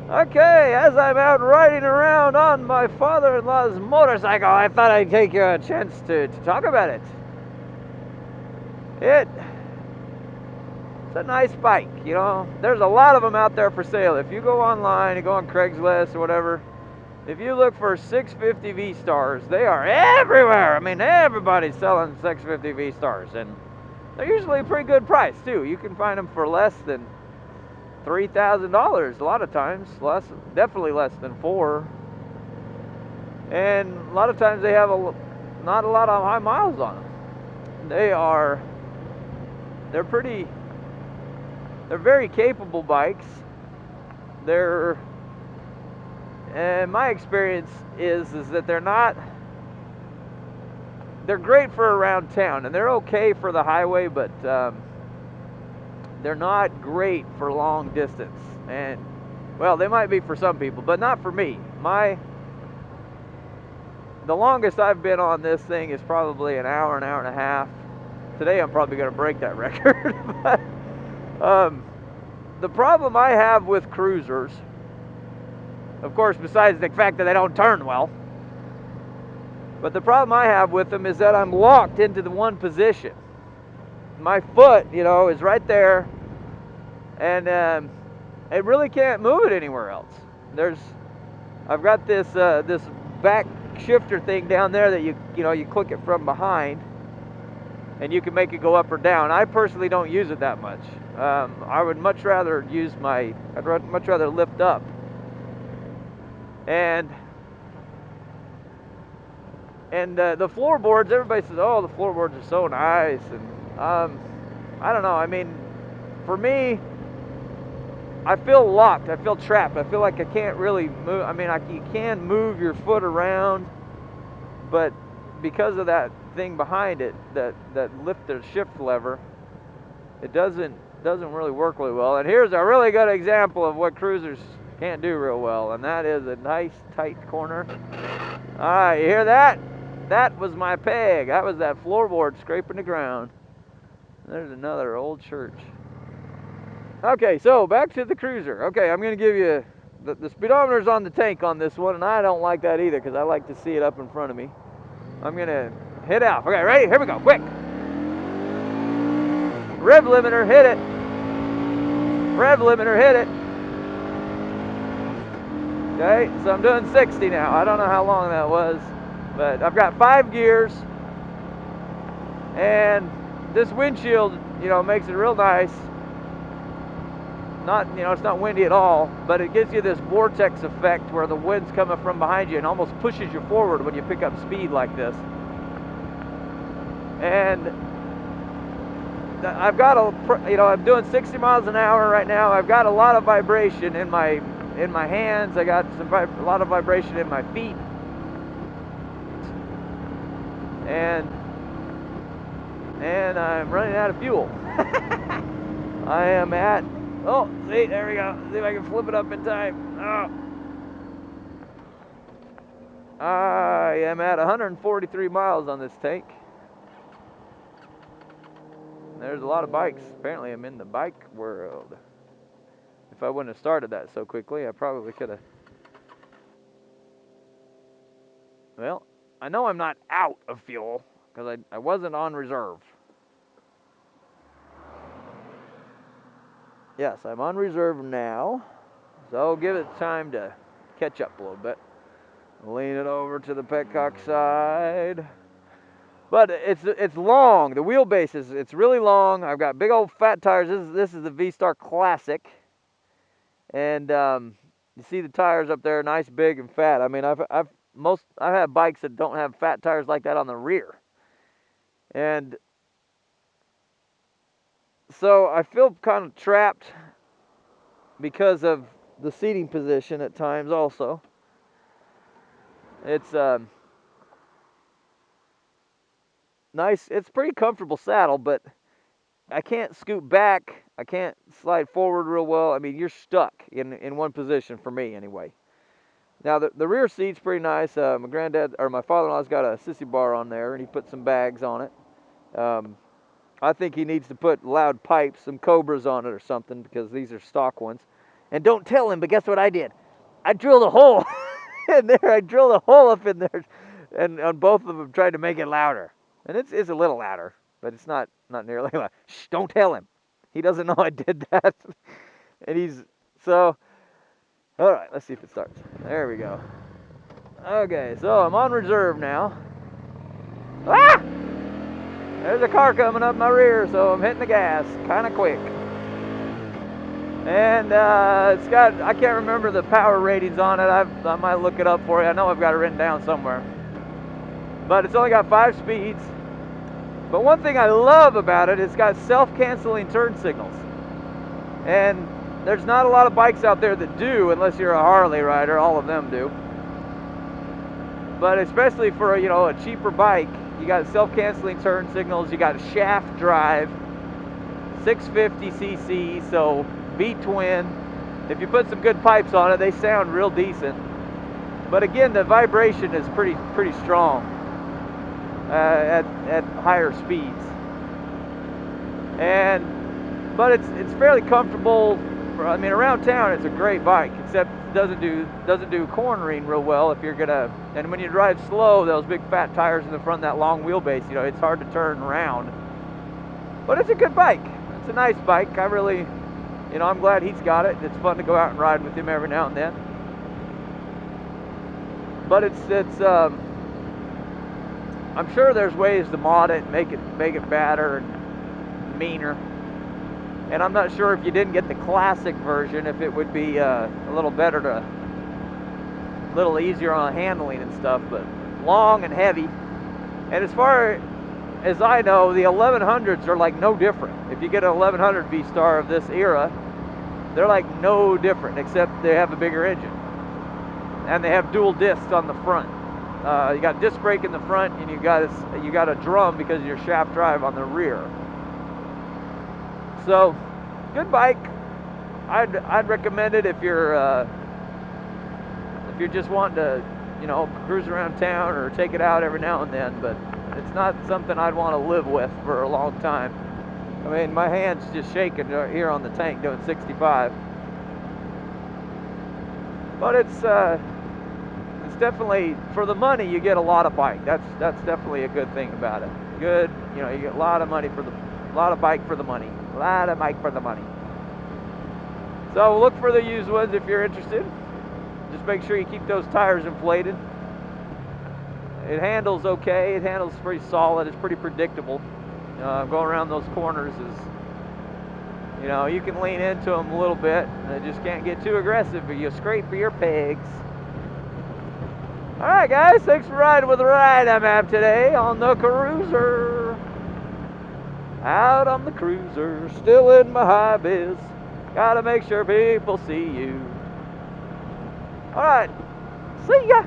Okay, as I'm out riding around on my father-in-law's motorcycle, I thought I'd take a chance to talk about it. It's a nice bike, you know. There's a lot of them out there for sale. If you go online, you go on Craigslist or whatever, if you look for 650 V-Stars, they are everywhere. I mean, everybody's selling 650 V-Stars, and they're usually a pretty good price, too. You can find them for less than $3,000 a lot of times, definitely less than $4,000. And a lot of times they have not a lot of high miles on them. They're very capable bikes. And my experience is that they're great for around town, and they're okay for the highway, but they're not great for long distance. And well, they might be for some people, but not for me. The longest I've been on this thing is probably an hour and a half. Today I'm probably going to break that record. But the problem I have with cruisers, of course, besides the fact that they don't turn well, but the problem I have with them is that I'm locked into the one position. My foot, is right there, and it really can't move it anywhere else. I've got this back shifter thing down there that you click it from behind, and you can make it go up or down. I personally don't use it that much. I would much rather much rather lift up. And the floorboards, everybody says, oh, the floorboards are so nice, and I don't know. I mean, for me, I feel locked. I feel trapped. I feel like I can't really move. I mean, you can move your foot around, but because of that thing behind it, that lift the shift lever, it doesn't really work really well. And here's a really good example of what cruisers can't do real well, and that is a nice tight corner. All right, you hear that? That was my peg. That was that floorboard scraping the ground. There's another old church. Okay, so back to the cruiser. Okay, I'm going to give you the speedometer's on the tank on this one, and I don't like that either because I like to see it up in front of me. I'm going to hit out. Okay, ready? Here we go. Quick. Rev limiter, hit it. Rev limiter, hit it. Okay, so I'm doing 60 now. I don't know how long that was, but I've got 5 gears, and this windshield, makes it real nice. It's not windy at all, but it gives you this vortex effect where the wind's coming from behind you and almost pushes you forward when you pick up speed like this. And I've got I'm doing 60 miles an hour right now. I've got a lot of vibration in my hands. I got a lot of vibration in my feet, and I'm running out of fuel. I am at, oh, see, there we go. See if I can flip it up in time. Oh. I am at 143 miles on this tank. There's a lot of bikes. Apparently I'm in the bike world. If I wouldn't have started that so quickly, I probably could have. Well, I know I'm not out of fuel because I wasn't on reserve. Yes, I'm on reserve now, so I'll give it time to catch up a little bit. Lean it over to the petcock side. But it's long. The wheelbase it's really long. I've got big old fat tires. This is the V-Star Classic, and you see the tires up there, nice, big, and fat. I mean, I've had bikes that don't have fat tires like that on the rear, and so I feel kind of trapped because of the seating position at times. Also, it's nice. It's pretty comfortable saddle, but I can't scoot back. I can't slide forward real well. I mean, you're stuck in one position for me anyway. Now, the rear seat's pretty nice. My father-in-law's got a sissy bar on there, and he put some bags on it. I think he needs to put loud pipes, some Cobras on it or something, because these are stock ones. And don't tell him, but guess what I did? I drilled a hole in there. I drilled a hole up in there, and on both of them, trying to make it louder. And it's a little louder, but it's not nearly loud. Shh! Don't tell him. He doesn't know I did that. And he's so. All right, let's see if it starts. There we go. Okay, so I'm on reserve now. Ah! There's a car coming up my rear, so I'm hitting the gas kind of quick. And it's got, I can't remember the power ratings on it. I might look it up for you. I know I've got it written down somewhere. But it's only got 5 speeds. But one thing I love about it, it's got self-canceling turn signals. And there's not a lot of bikes out there that do, unless you're a Harley rider. All of them do. But especially for a cheaper bike, you got self-canceling turn signals. You got shaft drive, 650cc, so V-twin. If you put some good pipes on it, they sound real decent. But again, the vibration is pretty strong at higher speeds. But it's fairly comfortable. I mean, around town it's a great bike, except it doesn't do cornering real well if you're gonna. And when you drive slow, those big fat tires in the front, that long wheelbase, it's hard to turn around. But it's a good bike. It's a nice bike. I really, I'm glad he's got it. It's fun to go out and ride with him every now and then. But I'm sure there's ways to mod it, make it badder and meaner. And I'm not sure if you didn't get the classic version, if it would be a little better a little easier on handling and stuff. But long and heavy. And as far as I know, the 1100s are like no different. If you get an 1100 V-Star of this era, they're like no different, except they have a bigger engine. And they have dual discs on the front. You got disc brake in the front, and you got a drum because of your shaft drive on the rear. So, good bike. I'd recommend it if you're just wanting to, cruise around town or take it out every now and then. But it's not something I'd want to live with for a long time. I mean, my hand's just shaking here on the tank doing 65. But it's definitely, for the money, you get a lot of bike. That's definitely a good thing about it. Good, you get a lot of money for a lot of bike for the money. A lot of bike for the money. So look for the used ones if you're interested. Just make sure you keep those tires inflated. It handles okay. It handles pretty solid. It's pretty predictable. Going around those corners is, you can lean into them a little bit. They just can't get too aggressive, but you scrape your pegs. All right, guys. Thanks for riding with the Ride Amap today on the Cruiser. Out on the Cruiser, still in my high vis. Gotta make sure people see you. All right. See ya.